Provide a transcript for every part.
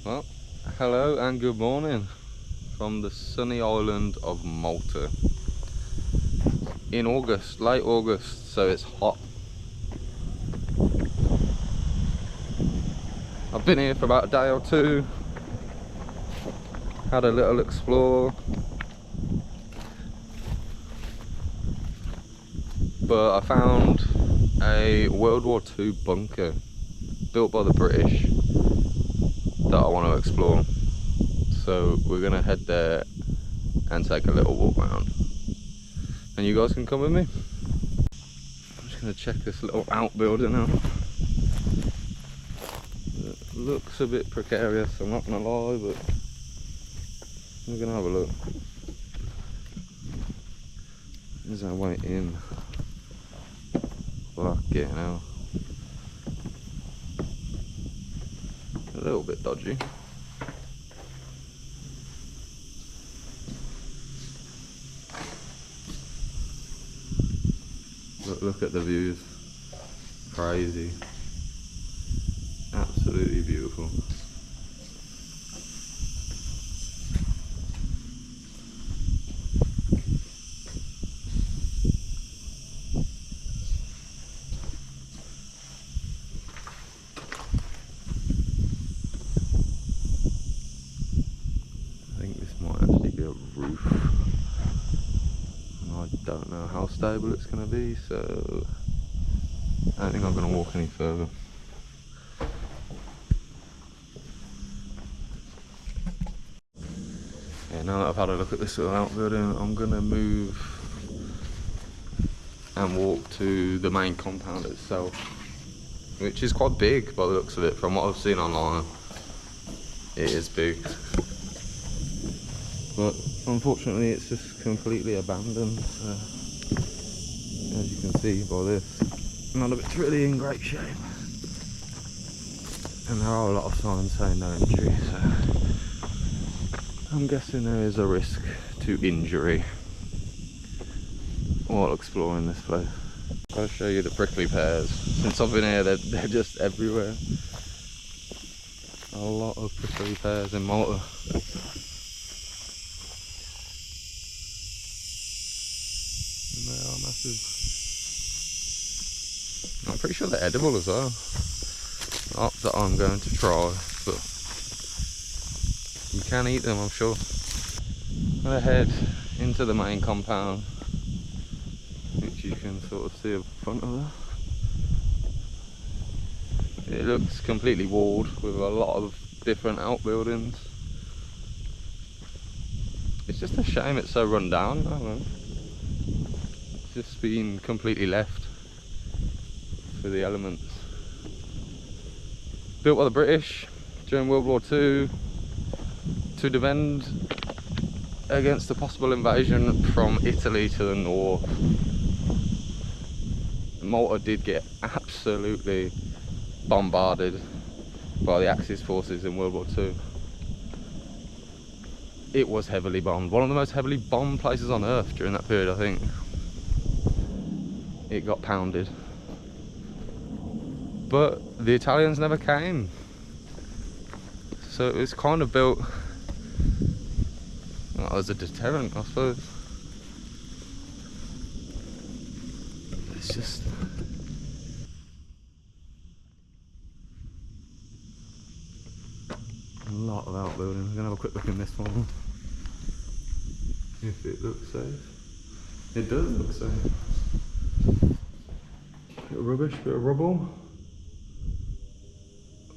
Well, hello and good morning from the sunny island of Malta in August, late August, so it's hot. I've been here for about a day or two, had a little explore, but I found a World War II bunker built by the British that I want to explore. So we're gonna head there and take a little walk around, and you guys can come with me. I'm just gonna check this little outbuilding out. It looks a bit precarious, I'm not gonna lie, but we're gonna have a look. There's our way in. Fucking hell. A little bit dodgy. Look at the views. Crazy. Absolutely beautiful. I think this might actually be a roof. I don't know how stable it's going to be, so I don't think I'm going to walk any further. Yeah, now that I've had a look at this little outbuilding, I'm going to move and walk to the main compound itself, which is quite big by the looks of it. From what I've seen online, it is big, but unfortunately it's just completely abandoned. So, as you can see by this, none of it's really in great shape, and there are a lot of signs saying no injury, so I'm guessing there is a risk to injury while exploring this place. I'll show you the prickly pears. Since I've been here, they're just everywhere. A lot of prickly pears in Malta. And they are massive. I'm pretty sure they're edible as well. Not that I'm going to try, but you can eat them, I'm sure. I'm gonna head into the main compound, which you can sort of see in front of there. It looks completely walled with a lot of different outbuildings. It's just a shame it's so run down, I don't know. It's just been completely left for the elements. Built by the British during World War II to defend against a possible invasion from Italy to the north. Malta did get absolutely bombarded by the Axis forces in World War II. It was heavily bombed. One of the most heavily bombed places on earth during that period, I think. It got pounded. But the Italians never came. So it was kind of built as a deterrent, I suppose. It's just... a lot of outbuildings. I'm going to have a quick look in this one. If it looks safe. It does look safe. Bit of rubbish, bit of rubble.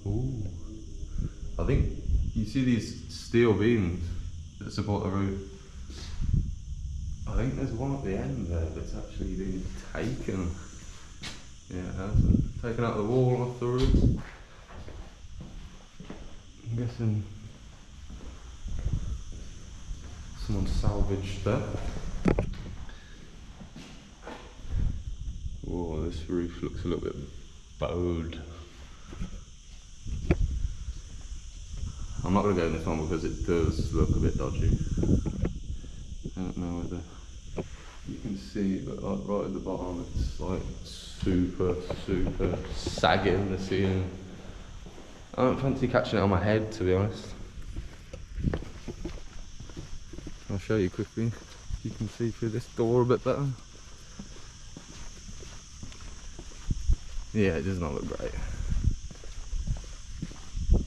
Ooh. I think you see these steel beams that support the roof. I think there's one at the end there that's actually been taken. Yeah, it has. Taken out the wall off the roof. I'm guessing someone salvaged that. Oh, this roof looks a little bit bowed. I'm not going to go in this one because it does look a bit dodgy. I don't know whether you can see, but like right at the bottom it's like super sagging, the ceiling. I don't fancy catching it on my head, to be honest. I'll show you quickly. You can see through this door a bit better. Yeah, it does not look great.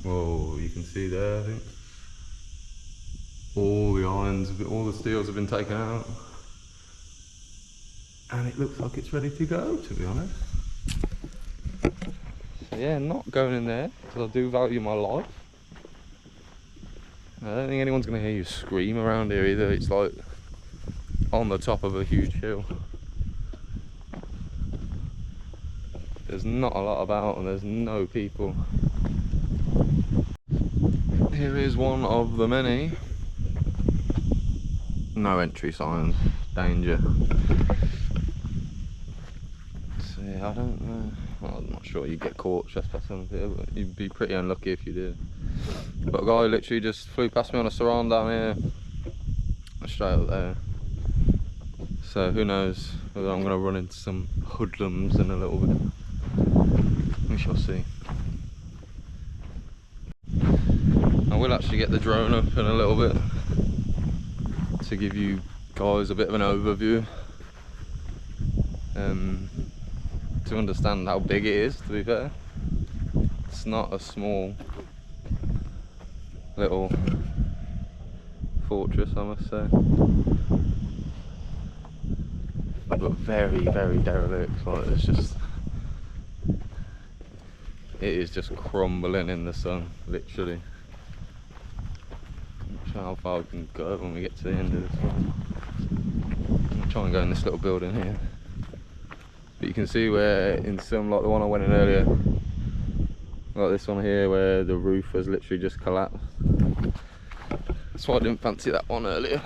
Whoa, you can see there, I think. All the irons, all the steels have been taken out. And it looks like it's ready to go, to be honest. So yeah, not going in there, because I do value my life. I don't think anyone's going to hear you scream around here either. It's like on the top of a huge hill. There's not a lot about and there's no people. Here is one of the many. No entry signs, danger. So yeah, I don't know. Well, I'm not sure you'd get caught trespassing up here, but you'd be pretty unlucky if you did. But a guy literally just flew past me on a Saran down here, straight up there. So who knows whether I'm going to run into some hoodlums in a little bit. We shall see. I will actually get the drone up in a little bit to give you guys a bit of an overview. To understand how big it is, to be fair. It's not a small little fortress, I must say. But very, very derelict. Like it's just, it is just crumbling in the sun, literally. I'm not sure how far we can go when we get to the end of this one. I'm gonna try and go in this little building here. But you can see where in some, like the one I went in earlier, like this one here, where the roof has literally just collapsed. That's why I didn't fancy that one earlier.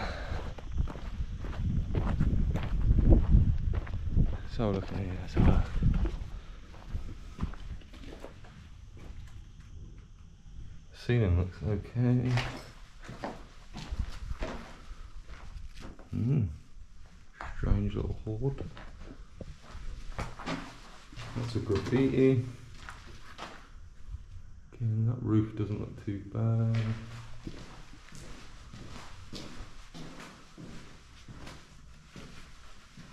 So look at here, let's have a look. Ceiling looks okay. Strange little hoard. That's a graffiti. Again, that roof doesn't look too bad.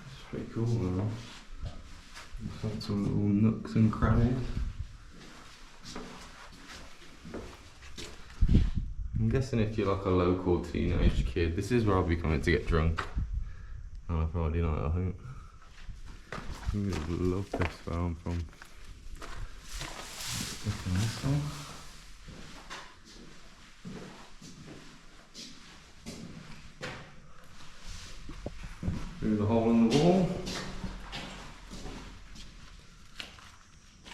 It's pretty cool though. It's got some little nooks and crannies. I'm guessing if you're like a local teenage kid, this is where I'll be coming to get drunk on a Friday night, I think. You would love this where I'm from. Look at this one. Through the hole in the wall.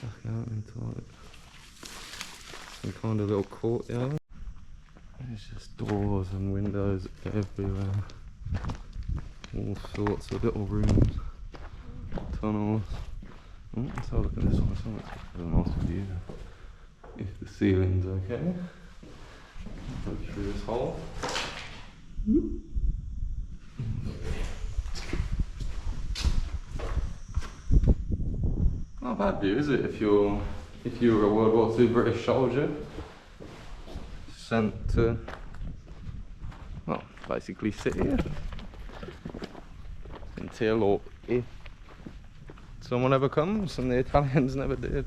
Back out into like some kind of little courtyard. There's just doors and windows everywhere. All sorts of little rooms. Tunnels. Let's have a look at this one. This one looks like a nice view. If the ceiling's okay. Go through this hole. Not a bad view, is it? If you were a World War II British soldier sent to, well, basically sit here until or if someone ever comes, and the Italians never did.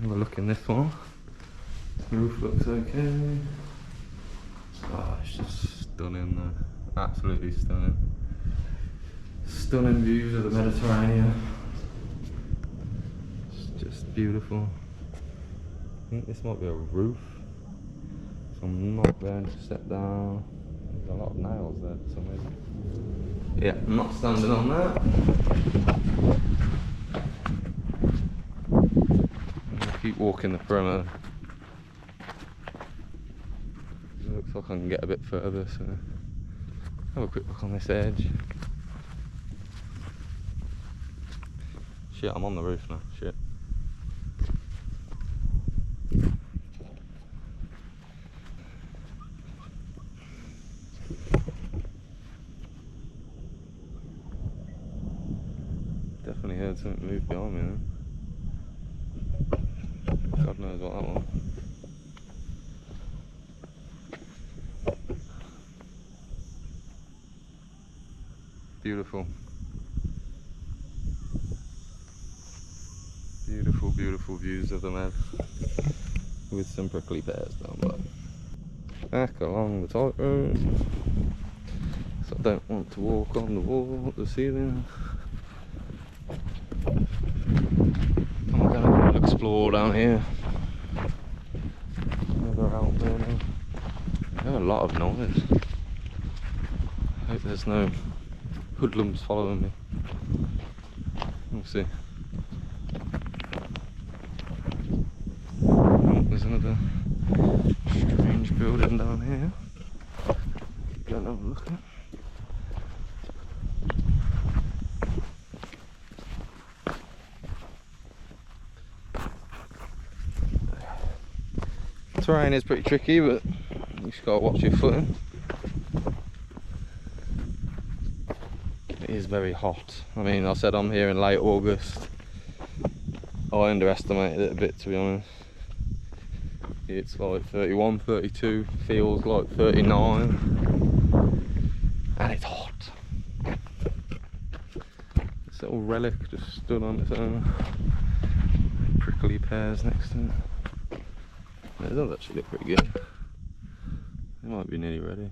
Have a look in this one. The roof looks okay. Oh, it's just stunning though. Absolutely stunning. Stunning views of the Mediterranean. It's just beautiful. I think this might be a roof. So I'm not going to sit down. There's a lot of nails there for some reason. Yeah, I'm not standing on that. I'm going to keep walking the perimeter. It looks like I can get a bit further, so have a quick look on this edge. Shit, I'm on the roof now, shit. definitely heard something move behind me then. God knows what that was. Beautiful. Beautiful, beautiful views of the Med with some prickly pears down below. Back along the tight road. So I don't want to walk on the wall, the ceiling. I'm going to explore down here. Another out there now. I have a lot of noise. I hope there's no hoodlums following me. We'll see. Oh, there's another strange building down here. Go and have a look at. Terrain is pretty tricky, but you just gotta watch your footing. It is very hot. I mean, I said I'm here in late August. I underestimated it a bit, to be honest. It's like 31, 32, feels like 39, and it's hot. This little relic just stood on its own. Prickly pears next to it. It does actually look pretty good. It might be nearly ready.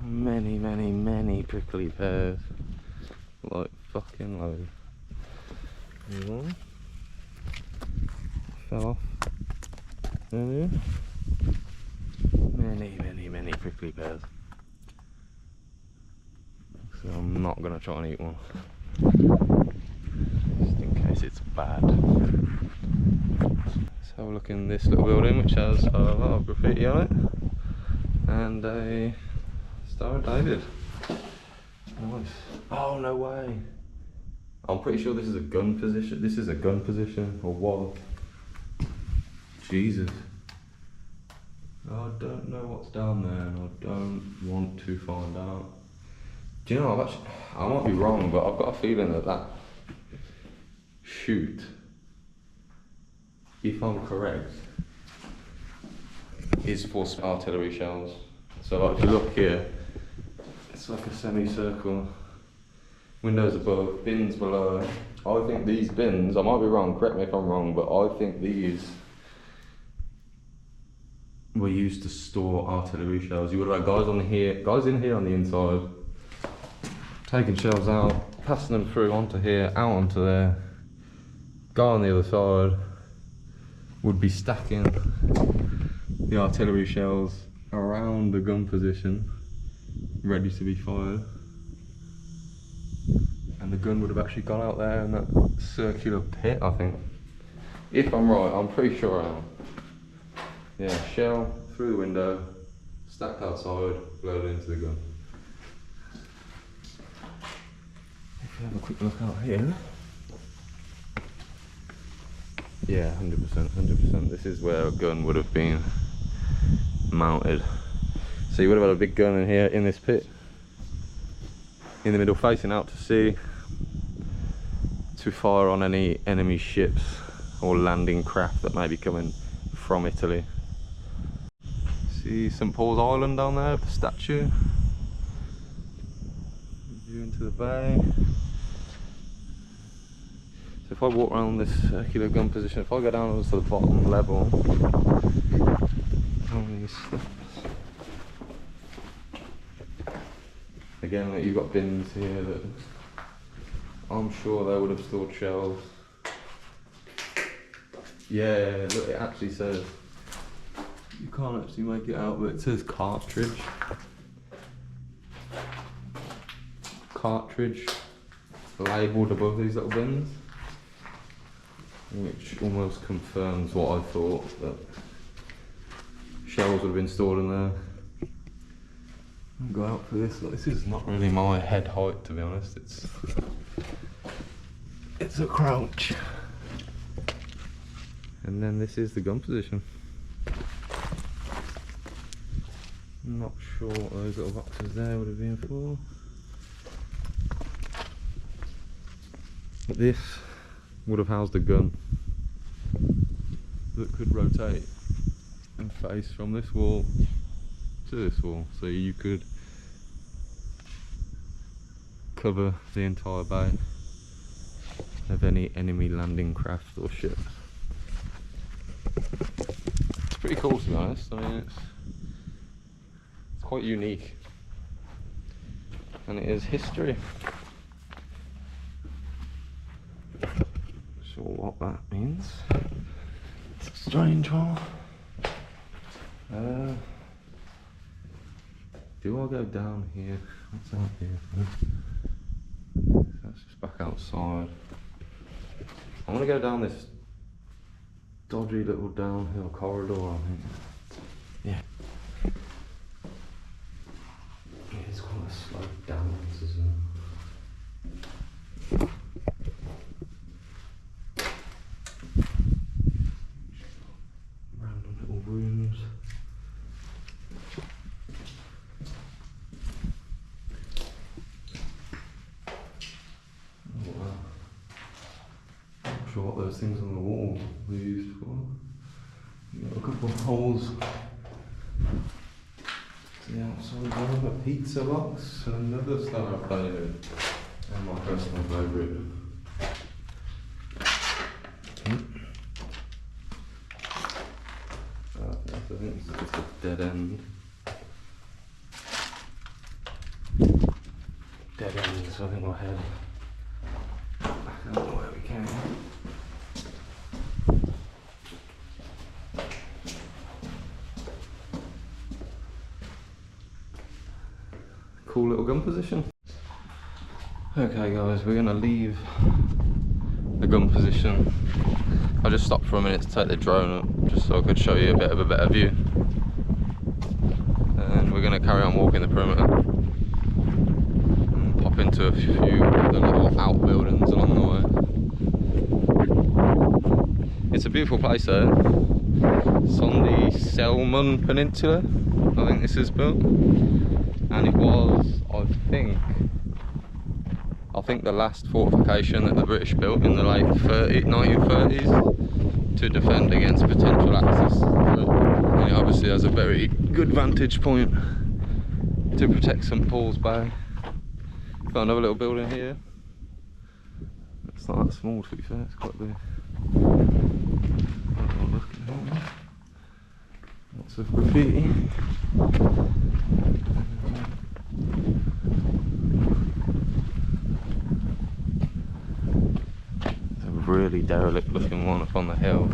Many, many, many prickly pears. Like fucking loads. There's one. Fell off. There. Many, many, many prickly pears. So I'm not gonna try and eat one. Just in case it's bad. Let's have a look in this little building which has a lot of graffiti on it. And a Star of David. Nice. Oh, no way. I'm pretty sure this is a gun position. This is a gun position, or was. Jesus. I don't know what's down there, and I don't want to find out. Do you know, I might be wrong, but I've got a feeling that chute, if I'm correct, is for artillery shells. So like, if you look here, it's like a semicircle. Windows above, bins below. I think these bins, I might be wrong, correct me if I'm wrong, but I think these were used to store artillery shells. You would have had guys in here on the inside, taking shells out, passing them through onto here, out onto there. Guy on the other side would be stacking the artillery shells around the gun position, ready to be fired. And the gun would have actually gone out there in that circular pit, I think. If I'm right, I'm pretty sure I am. Yeah, shell through the window, stacked outside, loaded into the gun. If you have a quick look out here. Yeah, 100%, 100%. This is where a gun would have been mounted. So you would have had a big gun in here, in this pit, in the middle, facing out to sea, to fire on any enemy ships or landing craft that may be coming from Italy. See St. Paul's Island down there, the statue. View into the bay. So if I walk around this circular gun position, if I go down to the bottom level, on these steps. Again, you've got bins here that I'm sure they would have stored shells. Yeah, look, it actually says, you can't actually make it out, but it says cartridge. Cartridge labelled above these little bins, which almost confirms what I thought, that shells would have been stored in there. I'll go out for this. Look, this is not really my head height, to be honest. It's a crouch. And then this is the gun position. I'm not sure what those little boxes there would have been for. This would have housed a gun that could rotate and face from this wall to this wall, so you could cover the entire bay of any enemy landing craft or ship. It's pretty cool, to be honest. I mean, it's quite unique, and it is history. Not sure what that means. It's a strange one. Do I go down here? What's out here? That's just back outside. I'm gonna go down this dodgy little downhill corridor, I think. Yeah. It's quite a slow downwards as well. Random little rooms. Oh wow. Not sure what those things on the wall were used for. You've got a couple of holes to the outside of a pizza box and another star player, and my personal favourite. I think it's just a dead end. Dead end, so I think we'll head back out the way we can. Cool little gun position. Okay guys, we're gonna leave the gun position. I just stopped for a minute to take the drone up, just so I could show you a bit of a better view. And we're gonna carry on walking the perimeter and pop into a few of the little outbuildings along the way. It's a beautiful place though. It's on the Selmun peninsula, I think this is built. And it was, I think the last fortification that the British built in the late 1930s to defend against potential Axis. And it obviously has a very good vantage point to protect St Paul's Bay. Got another little building here. It's not that small, to be fair, it's quite big. Lots of graffiti. Really derelict looking one up on the hill.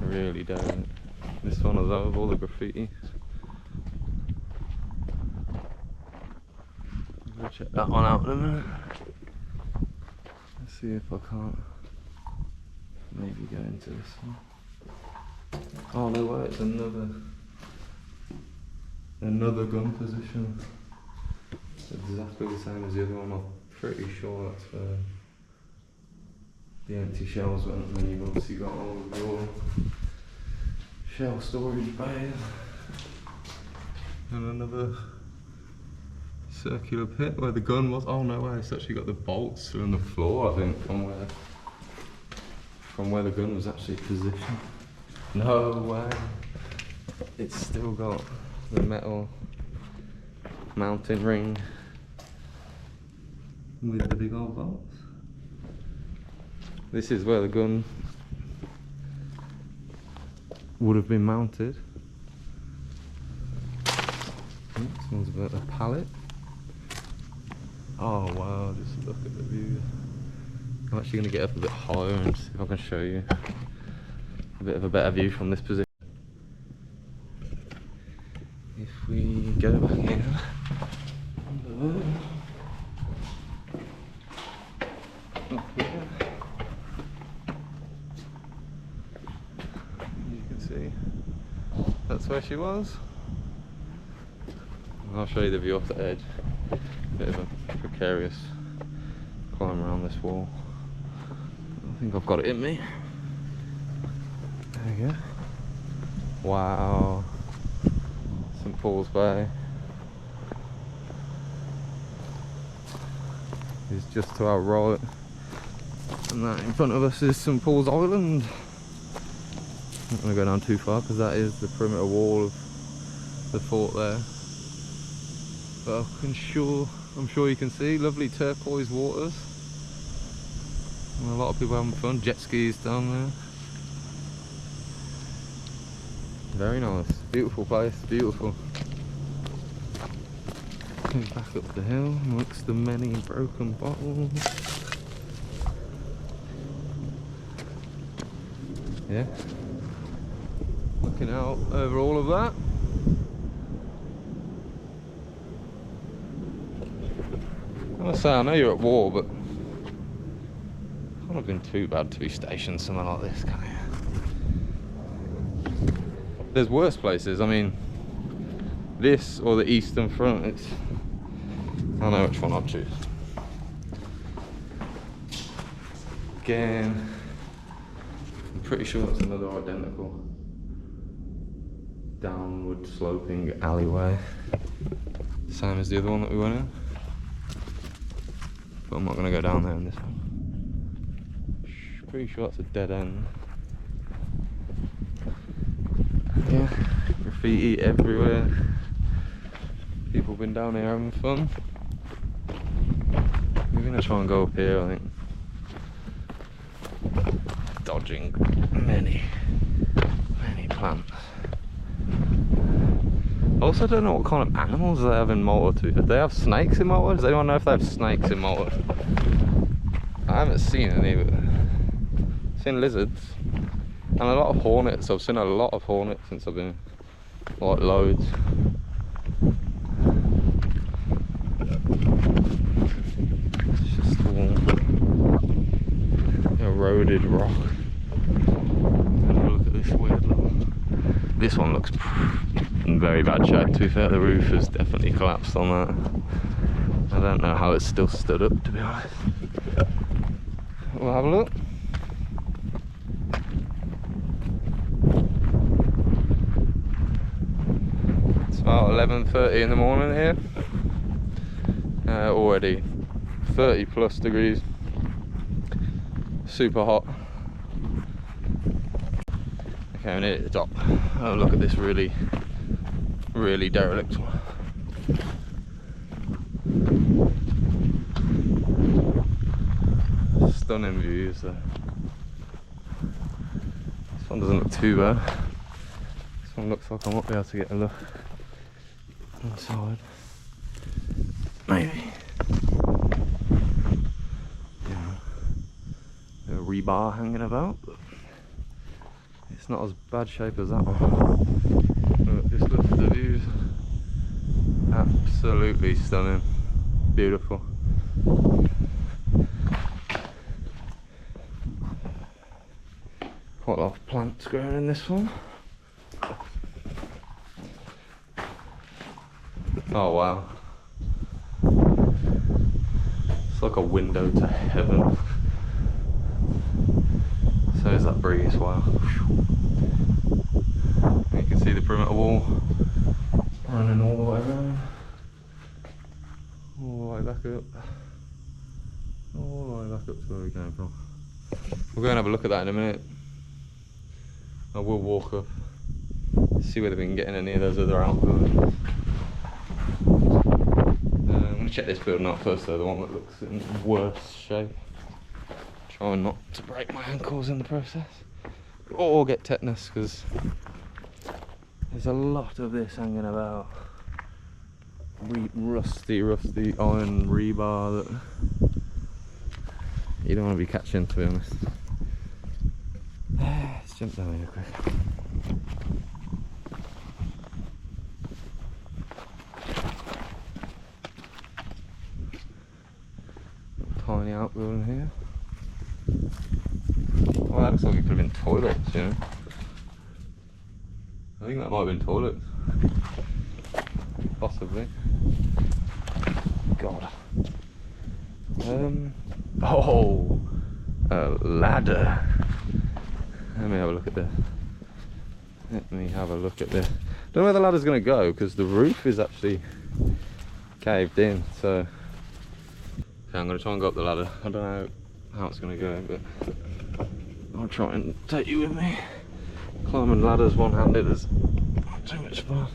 Really derelict. This one as well, with all the graffiti. I'm gonna check that one out in a minute. Let's see if I can't maybe go into this one. Oh no way, it's another gun position. It's exactly the same as the other one. I'm pretty sure that's where the empty shells went, and then you've obviously got all of your shell storage bays. And another circular pit where the gun was. Oh no way, it's actually got the bolts through on the floor, I think, from where the gun was actually positioned. No way. It's still got the metal mounting ring with the big old bolts. This is where the gun would have been mounted. Smells about a pallet. Oh wow, just look at the view. I'm actually going to get up a bit higher and see if I can show you a bit of a better view from this position. If we go back in, up here, you can see that's where she was. I'll show you the view off the edge. Bit of a precarious climb around this wall. I think I've got it in me. There we go. Wow. St Paul's Bay is just to our right. And that in front of us is St Paul's Island. I'm not going to go down too far because that is the perimeter wall of the fort there. But I'm sure you can see lovely turquoise waters. And a lot of people having fun. Jet skis down there. Very nice. Beautiful place. Beautiful. Back up the hill amongst the many broken bottles. Yeah. Looking out over all of that. I must say, I know you're at war, but it can't have been too bad to be stationed somewhere like this, can it? There's worse places. I mean, this or the Eastern Front, it's... I know which one I'd choose. Again, I'm pretty sure it's another identical downward sloping alleyway. Same as the other one that we went in. But I'm not going to go down there in this one. Pretty sure that's a dead end. Yeah, graffiti everywhere. People been down here having fun. We're going to try and go up here, I think. Dodging many plants. I also don't know what kind of animals they have in Malta too. Do they have snakes in Malta? Does anyone know if they have snakes in Malta? I haven't seen any, but I've seen lizards. And a lot of hornets. I've seen a lot of hornets since I've been, like, loads. It's just all eroded rock. Have a look at this weird little... This one looks in very bad shape, to be fair. The roof has definitely collapsed on that. I don't know how it's still stood up, to be honest. We'll have a look. It's about 11:30 in the morning here. Already 30 plus degrees. Super hot. Okay, we're near at the top. Oh, look at this really derelict one. Stunning views there. This one doesn't look too bad. This one looks like I might be able to get a look inside. Maybe. Yeah. A rebar hanging about, but it's not as bad shape as that one. Look, just look at the views. Absolutely stunning. Beautiful. Quite a lot of plants growing in this one. Oh wow. It's like a window to heaven. So is that breeze, wow. You can see the perimeter wall running all the way around. All the way back up. All the way back up to where we came from. We'll go and have a look at that in a minute. I will walk up, see whether we can get in any of those other outbuildings. I'm going to check this building out first though, the one that looks in worse shape. Trying not to break my ankles in the process. Or get tetanus, because there's a lot of this hanging about. Rusty iron rebar that you don't want to be catching, to be honest. Let's jump down here quick. Tiny outbuilding here. Oh, that looks like it could have been toilets, you know. I think that might have been toilets. Possibly. God. Oh, a ladder. Let me have a look at this. Don't know where the ladder's going to go because the roof is actually caved in. So, okay, I'm going to try and go up the ladder. I don't know how it's going to go, but I'll try and take you with me. Climbing ladders one-handed is not too much fun.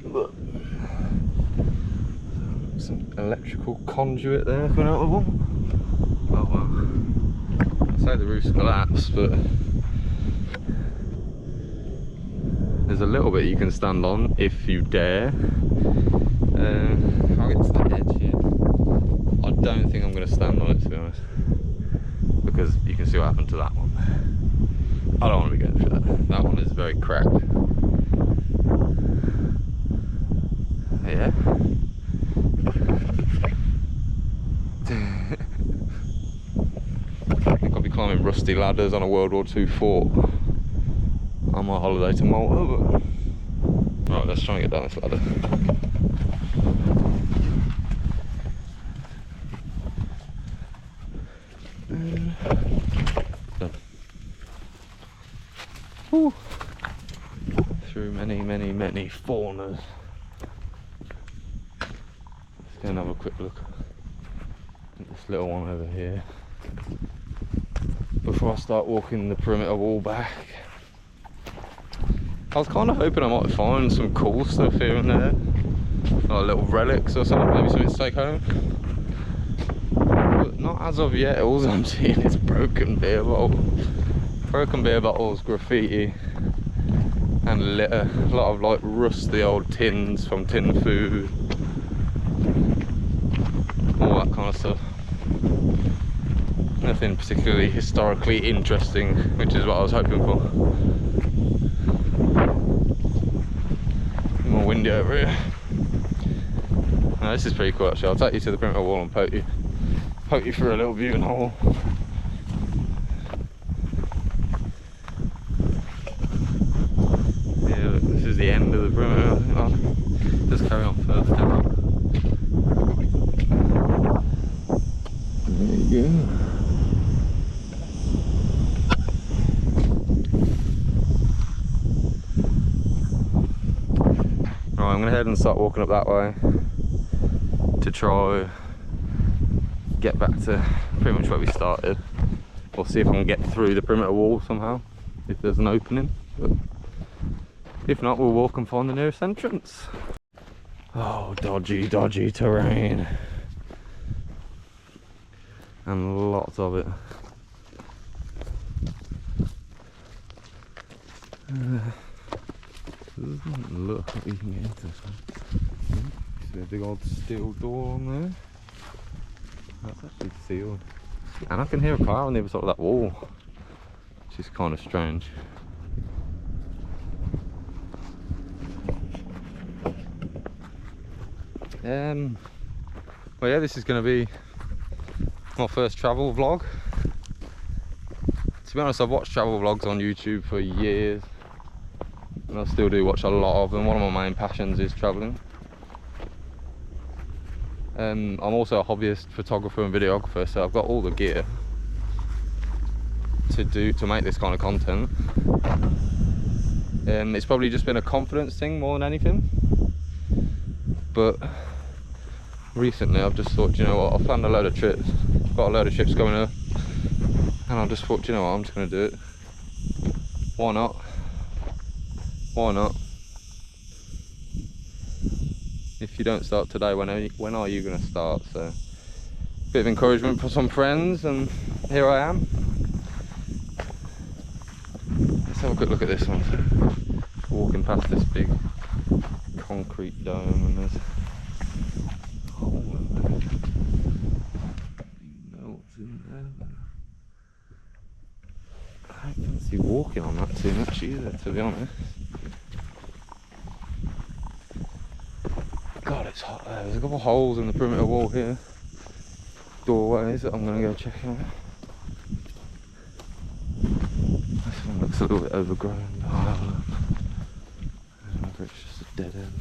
But some electrical conduit there coming out of the wall. Oh well. I'd say the roof's collapsed, but there's a little bit you can stand on if you dare. I'll get to the edge here. I don't think I'm going to stand on it, to be honest, because you can see what happened to that one. I don't want to be going through that. That one is very cracked. Yeah. I think I'll be climbing rusty ladders on a World War II fort on my holiday to Malta, but... Right, let's try and get down this ladder. Done. Woo. Through many faunas. Let's go and have a quick look at this little one over here before I start walking the perimeter wall back. I was kind of hoping I might find some cool stuff here and there, like little relics or something, maybe something to take home. But not as of yet. All I'm seeing is broken beer bottles, graffiti, and litter. A lot of like rusty old tins from tin food, all that kind of stuff. Nothing particularly historically interesting, which is what I was hoping for. More windy over here. Now, this is pretty cool actually. I'll take you to the perimeter wall and poke you through a little viewing hole. Yeah, look, this is the end of the perimeter. I'll just carry on further down. There you go. Right, I'm going to head and start walking up that way to try get back to pretty much where we started. We'll see if I can get through the perimeter wall somehow, if there's an opening. But if not, we'll walk and find the nearest entrance. Oh, dodgy terrain. And lots of it. Look what you can get into this one. See a big old steel door on there. That's actually sealed. And I can hear a car on the other side of that wall, which is kind of strange. Well yeah, this is going to be my first travel vlog. To be honest, I've watched travel vlogs on YouTube for years, and I still do watch a lot of them. One of my main passions is travelling. I'm also a hobbyist photographer and videographer, so I've got all the gear to make this kind of content. It's probably just been a confidence thing more than anything, but recently I've just thought, you know what, I've planned a load of trips, got a load of trips going up, and I just thought, you know what, I'm just going to do it. Why not? Why not? If you don't start today, when are you going to start? So, bit of encouragement for some friends, and here I am. Let's have a quick look at this one. Walking past this big concrete dome, and there's a hole in there. I don't know what's in there. I don't fancy walking on that too much either, to be honest. God, it's hot there. There's a couple of holes in the perimeter wall here. Doorways that I'm going to go check out. This one looks a little bit overgrown. I'll have a look. I don't know if it's just a dead end.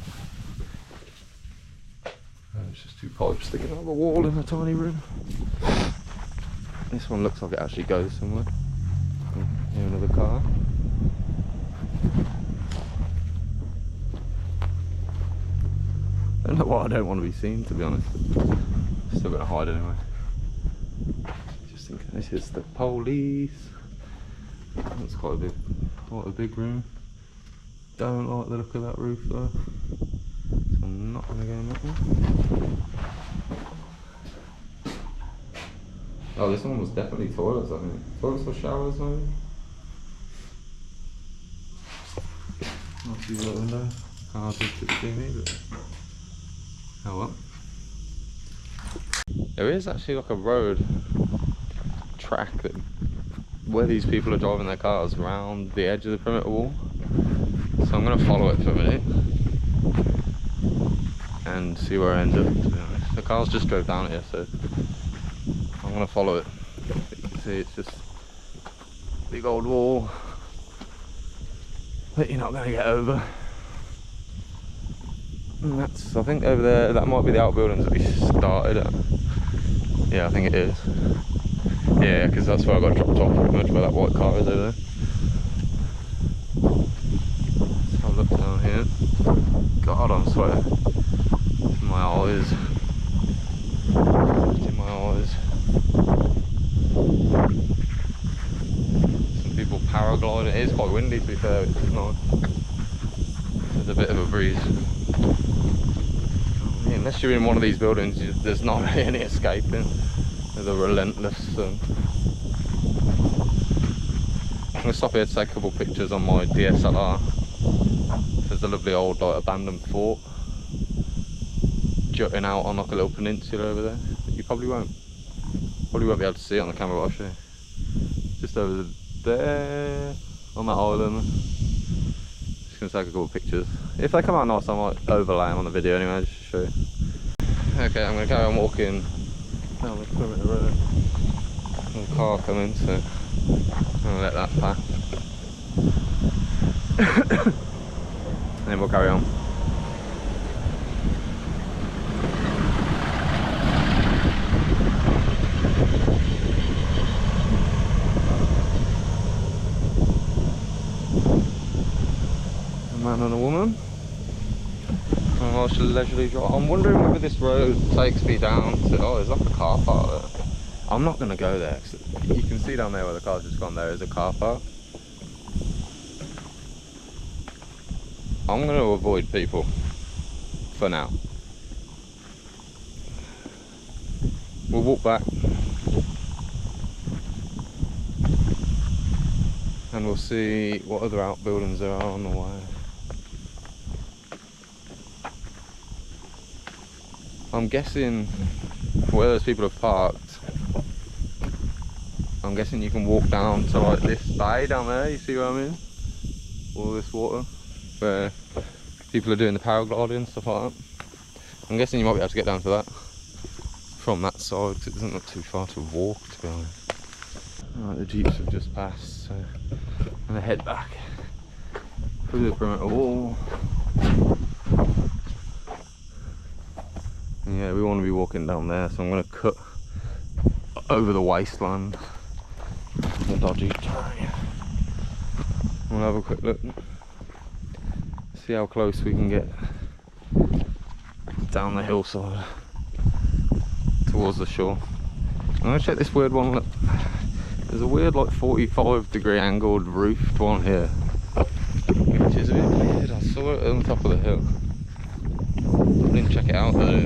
It's just two pipes sticking out of the wall in a tiny room. This one looks like it actually goes somewhere. Here, another car. I don't know why I don't want to be seen, to be honest. Still going to hide anyway. just in case it's the police. That's quite a big room. Don't like the look of that roof though, so I'm not going to go in that one. Oh, this one was definitely toilets, I think. Toilets or showers, maybe? Not through that window. Hard to see me, but oh well. There is actually like a road track that where these people are driving their cars around the edge of the perimeter wall. So I'm going to follow it for a minute and see where I end up, to be honest. The cars just drove down here, so I'm going to follow it. But you can see it's just a big old wall that you're not going to get over. And that's, I think over there, that might be the outbuildings that we started at. Yeah, I think it is. Yeah, because that's where I got dropped off pretty much, where that white car is over there. Let's have a look down here. God, I'm sweating. It's in my eyes. It's in my eyes. Some people paragliding. It is quite windy, to be fair, which is nice. There's a bit of a breeze. Unless you're in one of these buildings, there's not really any escaping. They're relentless. I'm going to stop here to take a couple pictures on my DSLR. There's a lovely old like abandoned fort jutting out on like a little peninsula over there. You probably won't be able to see it on the camera, but I'll show you. Just over there on that island. Just going to take a couple of pictures. If they come out nice, I might overlay them on the video anyway, just to show you. Okay, I'm going to carry on walking down the perimeter road. There's a car coming, so I'm going to let that pass. And then we'll carry on. A man and a woman. And I shall leisurely drive. I'm wondering whether this road takes me down to, oh, there's like a car park there. I'm not going to go there, because you can see down there where the car's just gone, there is a car park. I'm going to avoid people for now. We'll walk back and we'll see what other outbuildings there are on the way. I'm guessing where those people have parked, I'm guessing you can walk down to like this bay down there, you see what I mean? All this water, where people are doing the paragliding and stuff like that. I'm guessing you might be able to get down to that from that side, because it doesn't look too far to walk, to be honest. Alright, the jeeps have just passed, so I'm going to head back through the perimeter wall. And yeah, we want to be walking down there, so I'm going to cut over the wasteland, the dodgy terrain. We'll have a quick look, see how close we can get down the hillside towards the shore. I'm going to check this weird one. Look, there's a weird like 45-degree angled roofed one here, which is a bit weird. I saw it on the top of the hill. I didn't check it out though.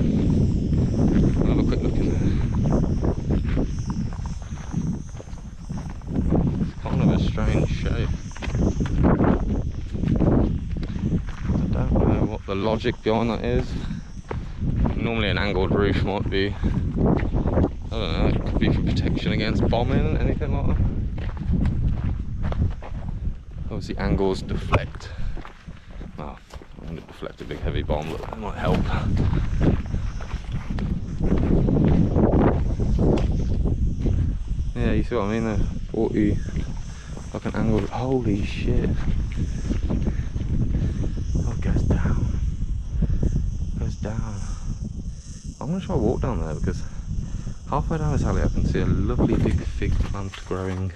I'll have a quick look in there. It's kind of a strange shape. I don't know what the logic behind that is. Normally an angled roof might be, I don't know, it could be for protection against bombing, anything like that. Obviously angles deflect. Well, I wouldn't deflect a big heavy bomb, but that might help. Yeah, you see what I mean there? 40, like an angled, holy shit. Oh, it goes down. It goes down. I'm going to try to walk down there, because halfway down this alley I can see a lovely big fig plant growing,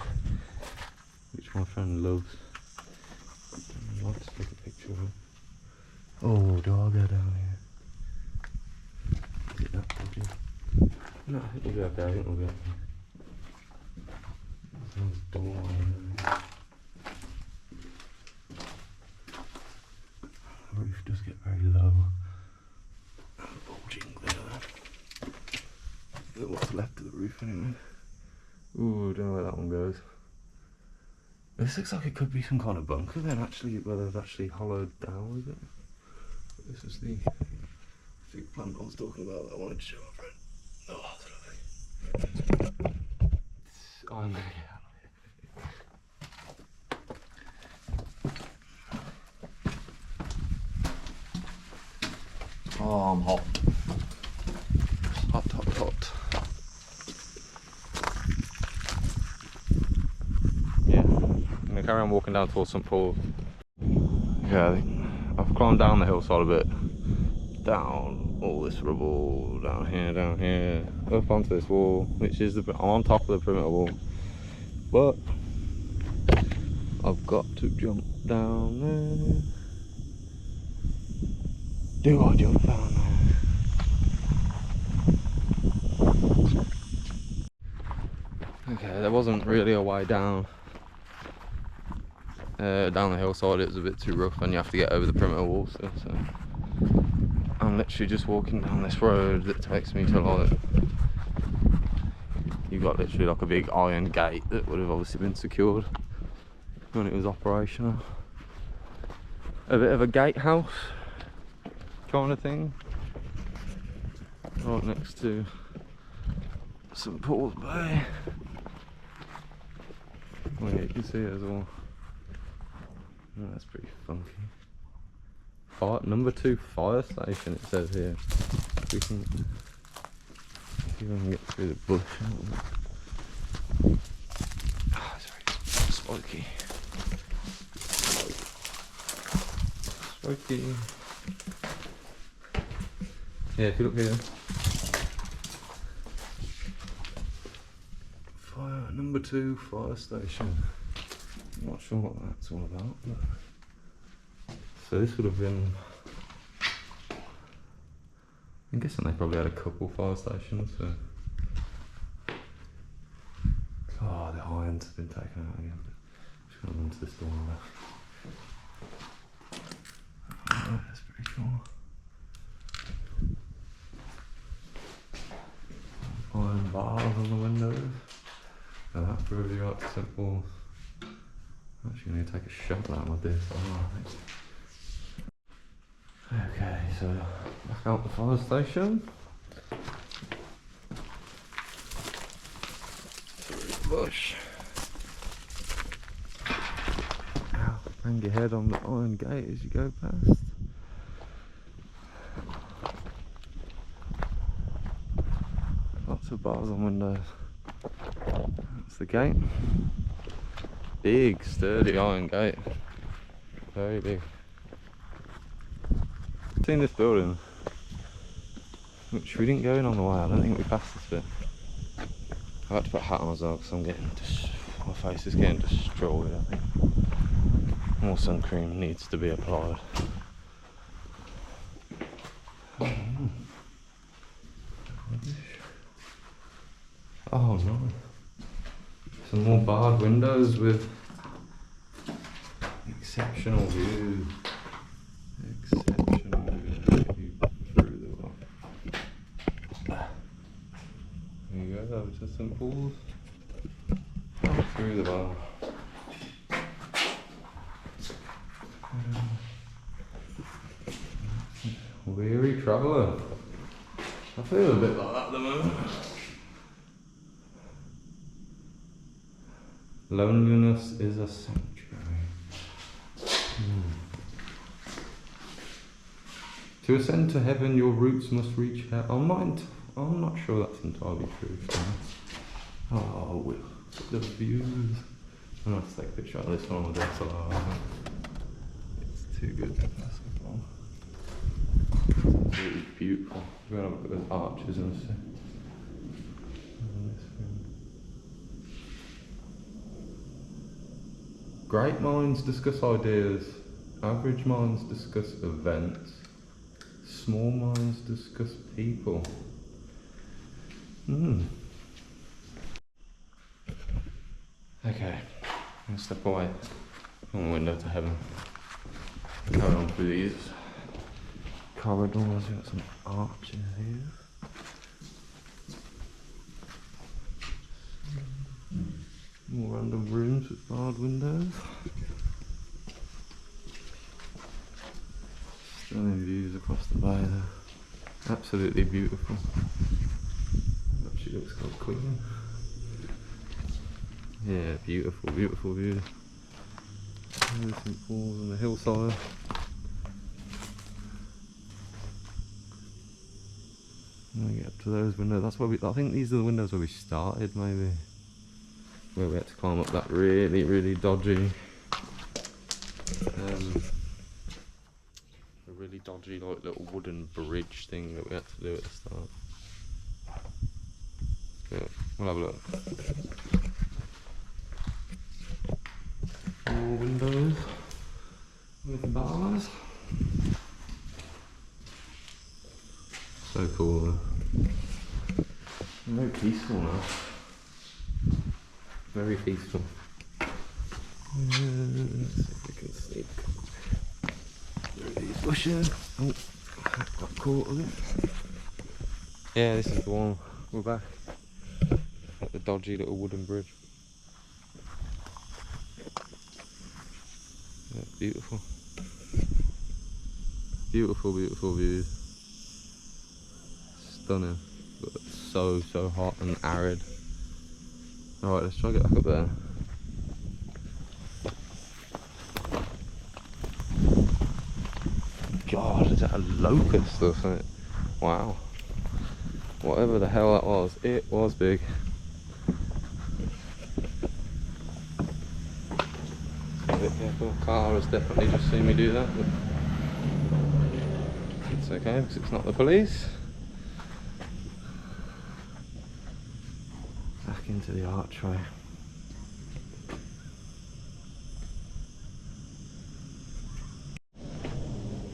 which my friend loves. I'd like to take a picture of it. Oh, do I go down here? Is it that dodgy? No, I think we'll be okay, I think we'll be okay. Nice door. The roof does get very low. Bulging there. What's left of the roof anyway. Ooh, don't know where that one goes. This looks like it could be some kind of bunker then, actually, where they've actually hollowed down with it. This is the big plant I was talking about that I wanted to show my friend. Oh, that's lovely. I'm gonna get out of here. Oh, I'm hot. Hot, hot, hot. Yeah, I'm gonna carry on walking down towards St. Paul's. Yeah, I've climbed down the hillside a bit. Down all this rubble, down here, up onto this wall, which is I'm on top of the perimeter wall. But I've got to jump down there. Do I jump down there? Okay, there wasn't really a way down. Down the hillside it was a bit too rough and you have to get over the perimeter wall still, so I'm literally just walking down this road that takes me to like, you've got literally like a big iron gate that would have obviously been secured when it was operational. A bit of a gatehouse kind of thing, right next to St. Paul's Bay. Oh yeah, you can see it as well. Oh, that's pretty funky. Number 2 fire station it says here. We can see if I can get through the bush. Oh, it's very smoky. Smoky. Yeah, if you look here. Number 2 fire station. I'm not sure what that's all about, but so this would have been, I'm guessing they probably had a couple fire stations, so oh, the irons have been taken out again. Just going into this door on the left. Oh, that's pretty cool. Iron bars on the windows. Now that proves you up simple. I'm actually going to take a shot at that with this. Okay, so back out the fire station. Through the bush. Ow, bang your head on the iron gate as you go past. Lots of bars on windows. That's the gate. Big, sturdy iron gate. Very big. Seen this building, which we didn't go in on the way. I don't think we passed this bit. I had to put a hat on as well because I'm getting my face is getting destroyed. I think more sun cream needs to be applied. Oh no! Some more barred windows with exceptional views. Exceptional view through the wall. There you go, that was just St. Paul's. Through the bar. Weary traveller. I feel a bit like that at the moment. Loneliness is a sanctuary. To ascend to heaven, your roots must reach hell. I'm not sure that's entirely true. Oh, look at the views. I'm going to take a picture of this one on the DSLR. It's too good. That's it's really beautiful. We're going to look at those arches and see. Great minds discuss ideas, average minds discuss events, small minds discuss people. Okay, Okay, let's step away from the window to heaven. Carry on through these corridors. We've got some arches here. More random rooms with barred windows. Stunning views across the bay there. Absolutely beautiful. Actually looks quite clean. Yeah, beautiful, beautiful view. There's some falls on the hillside. When we get up to those windows, that's where I think these are the windows where we started, maybe. Where we had to climb up that really, really dodgy, a really dodgy like little wooden bridge thing that we had to do at the start. Yeah, we'll have a look. More windows with bars. So cool. Very peaceful now. Very peaceful. Let's see if we can sneak through these bushes. Oh, got caught with it. Yeah, this is the one. We're back at the dodgy little wooden bridge. Yeah, beautiful. Beautiful, beautiful views. Stunning, but so hot and arid. Alright, let's try to get back up there. God, is that a locust or something? Wow. Whatever the hell that was, it was big. A bit careful, car has definitely just seen me do that. But it's okay because it's not the police. Back into the archway.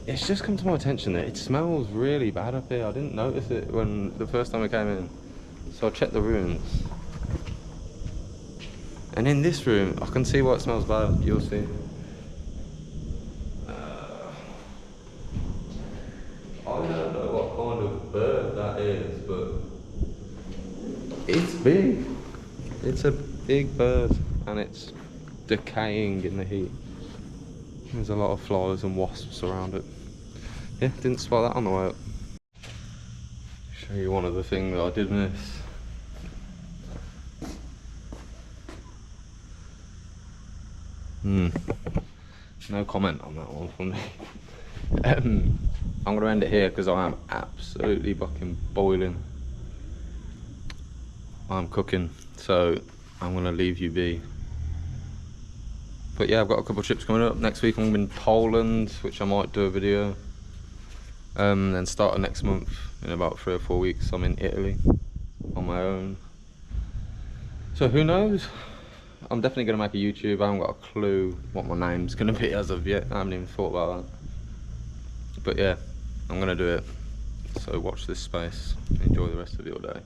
It's just come to my attention that it smells really bad up here. I didn't notice it when the first time I came in, so I checked the rooms. And in this room, I can see why it smells bad. You'll see. I don't know what kind of bird that is, but it's big. It's a big bird, and it's decaying in the heat. There's a lot of flies and wasps around it. Yeah, didn't spot that on the way up. Show you one other thing that I did miss. No comment on that one from me. I'm going to end it here because I am absolutely fucking boiling. I'm cooking, so I'm going to leave you be. But yeah, I've got a couple of trips coming up. Next week I'm in Poland, which I might do a video. Then start of next month, in about 3 or 4 weeks, I'm in Italy on my own. So who knows? I'm definitely going to make a YouTube. I haven't got a clue what my name's going to be as of yet. I haven't even thought about that. But yeah, I'm going to do it. So watch this space. Enjoy the rest of your day.